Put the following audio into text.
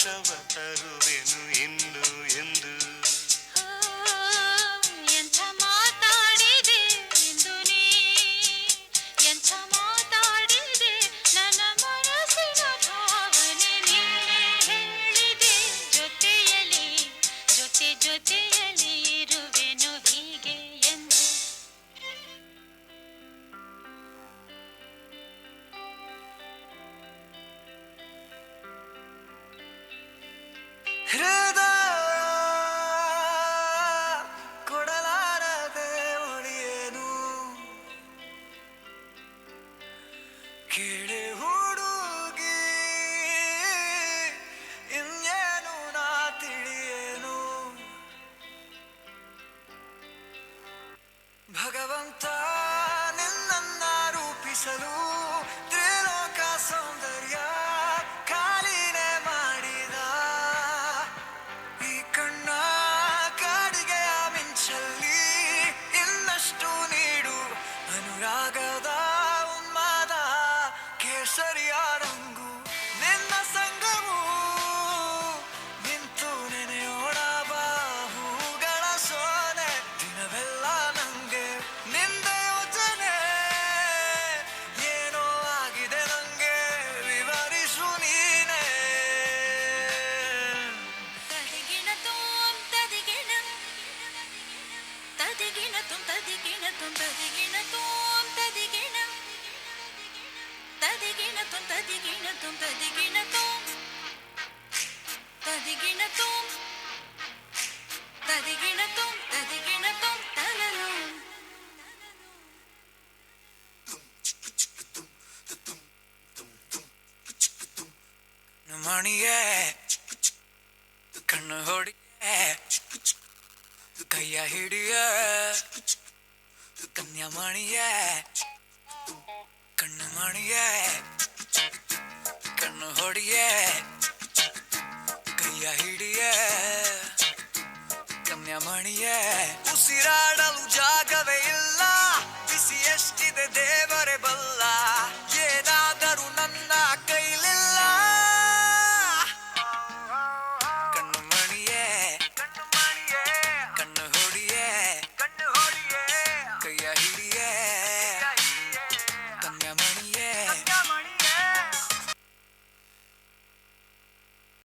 ಸಂತೋಷವ ತರುವೆನು ಇನ್ನು ಎಂದು. ಎಂಥ ಮಾತಾಡಿದೆ ಇಂದು ನೀ, ಎಂಥ ಮಾತಾಡಿದೆ, ನನ್ನ ಮನಸ್ಸಿನ ಭಾವನೆ ನೀನೇ ಹೇಳಿದೆ. ಜೊತೆಯಲ್ಲಿ ಜೊತೆಯಲ್ಲಿ ಇರುವೆನು ಹೀಗೆ ಎಂದು. ಹೃದಯ ಕೊಡಲಾರದೆ ಒಡೆಯೇನು, ಕೇಳೆ ಹುಡುಗಿ ಇನ್ನೇನು ನಾ ತಿಳಿಯೇನು. ಭಗವಂತ ನಿನ್ನನ್ನ ರೂಪಿಸಲು ತ್ರಿಲೋಕ ಸೌಂದರ್ಯ ಕಾಲಿನೇ ಮಾಡಿದ. ಈ ಕಣ್ಣ ಕಾಡಿಗೆಯ ಮಿಂಚಲ್ಲಿ ಇನ್ನಷ್ಟು ನೀಡು ಅನುರಾಗದ ಉನ್ಮಾದ ಕೇಸರಿಯ ರಂಗು. ನಿನ್ನ ಸಂಗವು ನಿಂತು ನೆನೆಯೋಣ ಬಾಹುಗಳ ಸೋನೆ. ದಿನವೆಲ್ಲ ನಂಗೆ ನಿಂದ ಯೋಚನೆ, ಏನೋ ಆಗಿದೆ ನಂಗೆ ವಿವರಿಸು ನೀನೆ. ತದಿಗಿಣ ತೋಂ ತದಿಗಿಣ, ತದಿಗಿಣ ತುಂ ತದಿಗಿಣ ತುಂ ತದಿಗಿಣ ತೋಂ ತದಿಗಿಣ, ತದಿಗಿಣ ತುಂ ತದಿಗಿಣ ತುಂ ತದಿಗಿಣ ತೋಂ, ತದಿಗಿಣ ತೋಂ ತದಿಗಿಣ ತುಂ ತದಿಗಿಣ ತೋಂ ತಲಲು. ಮಣಿಯೇ ಕಣ್ಣು ಹೊಡಿಯೇ ಕೈಯ ಹಿಡಿಯೇ ಕನ್ಯಾಮಣಿಯೇ. ಕಣ್ಣು ಮಣಿಯೇ ಕಣ್ಣು ಹೊಡಿಯೇ ಕೈಯ ಹಿಡಿಯೇ ಕನ್ಯಾಮಣಿಯೇ. ಉಸಿರಾಡಲು ಜಾಗವೇ ಇಲ್ಲ, ಬಿಸಿ ಎಷ್ಟಿದೆ ದೇವರೇ ಬಲ್ಲ. ಏನಾದರೂ ನನ್ನ ಕೈಲಿಲ್ಲ. ಕಣ್ಣು ಮಣಿಯೇ ಕಣ್ಣು ಹೊಡಿಯೇ ಕೈಯ ಹಿಡಿಯೇ